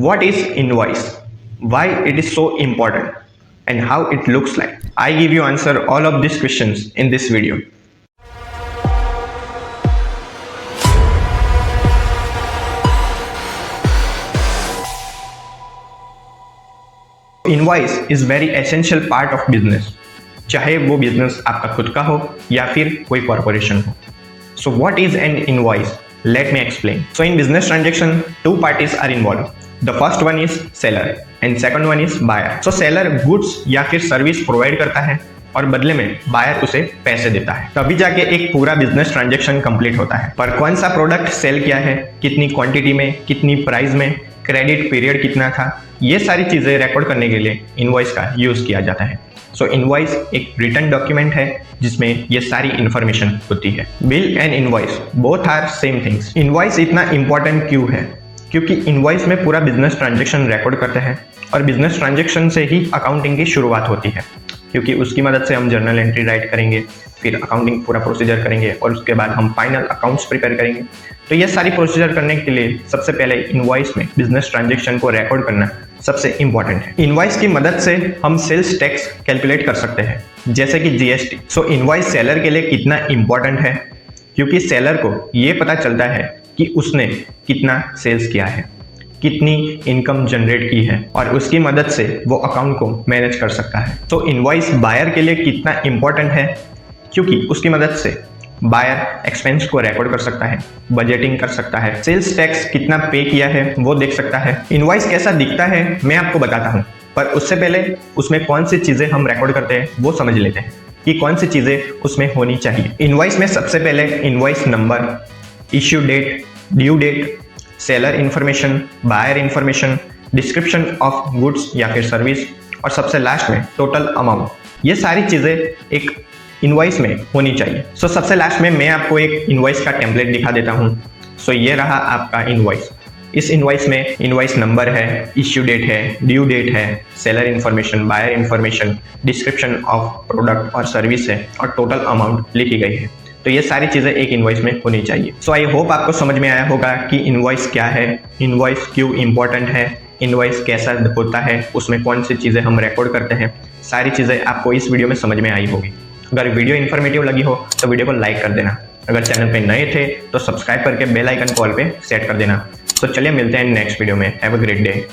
What is invoice? Why it is so important? And how it looks like? I give you answer all of these questions in this video. Invoice is very essential part of business, चाहे वो business आपका खुद का हो या फिर कोई corporation हो. So what is an invoice? Let me explain. So in business transaction two parties are involve. The first one is seller and second one is buyer. So seller goods या फिर सर्विस प्रोवाइड करता है और बदले में buyer उसे पैसे देता है, तभी जाके एक पूरा बिजनेस ट्रांजेक्शन कंप्लीट होता है. पर कौन सा प्रोडक्ट सेल किया है, कितनी क्वांटिटी में, कितनी प्राइस में, क्रेडिट पीरियड कितना था, ये सारी चीजें रिकॉर्ड करने के लिए इनवॉइस का यूज किया जाता है. सो इनवॉइस एक रिटन डॉक्यूमेंट है जिसमें ये सारी इंफॉर्मेशन होती है. Bill and invoice both are same things. Invoice इतना इंपॉर्टेंट क्यों है? क्योंकि इनवॉइस में पूरा बिजनेस ट्रांजेक्शन रिकॉर्ड करते हैं और बिजनेस ट्रांजेक्शन से ही अकाउंटिंग की शुरुआत होती है, क्योंकि उसकी मदद से हम जर्नल एंट्री राइट करेंगे, फिर अकाउंटिंग पूरा प्रोसीजर करेंगे और उसके बाद हम फाइनल अकाउंट्स प्रिपेयर करेंगे. तो ये सारी प्रोसीजर करने के लिए सबसे पहले इनवॉइस में बिजनेस ट्रांजेक्शन को रिकॉर्ड करना सबसे इंपॉर्टेंट है. इनवॉइस की मदद से हम सेल्स टैक्स कैलकुलेट कर सकते हैं, जैसे कि जीएसटी. सो इनवॉइस सेलर के लिए कितना इंपॉर्टेंट है? क्योंकि सेलर को ये पता चलता है कि उसने कितना सेल्स किया है, कितनी इनकम जनरेट की है और उसकी मदद से वो अकाउंट को मैनेज कर सकता है. तो इनवॉइस बायर के लिए कितना इंपॉर्टेंट है? क्योंकि उसकी मदद से बायर एक्सपेंस को रिकॉर्ड कर सकता है, बजटिंग कर सकता है, सेल्स टैक्स कितना पे किया है वो देख सकता है. इनवॉइस कैसा दिखता है मैं आपको बताता हूँ, पर उससे पहले उसमें कौन सी चीजें हम रिकॉर्ड करते हैं वो समझ लेते हैं कि कौन सी चीजें उसमें होनी चाहिए. इनवॉइस में सबसे पहले invoice number, issue date, due date, seller information, buyer information, description of goods या फिर सर्विस और सबसे लास्ट में टोटल अमाउंट. ये सारी चीजें एक इनवॉइस में होनी चाहिए. सो सबसे लास्ट में मैं आपको एक इनवॉइस का टेम्पलेट दिखा देता हूँ. सो ये रहा आपका इनवॉइस. इस इनवॉइस में इनवॉइस नंबर है, इश्यू डेट है, ड्यू डेट है, seller information, buyer information, description of product और सर्विस है और टोटल अमाउंट लिखी गई है. तो ये सारी चीजें एक इनवॉइस में होनी चाहिए. सो आई होप आपको समझ में आया होगा कि इनवॉइस क्या है, इनवॉइस क्यों इंपॉर्टेंट है, इनवॉइस कैसा होता है, उसमें कौन सी चीजें हम रिकॉर्ड करते हैं. सारी चीजें आपको इस वीडियो में समझ में आई होगी. अगर वीडियो इन्फॉर्मेटिव लगी हो तो वीडियो को लाइक कर देना. अगर चैनल पे नए थे तो सब्सक्राइब करके बेल आइकन कॉल पे सेट कर देना. तो चलिए मिलते हैं नेक्स्ट वीडियो में. Have a great day.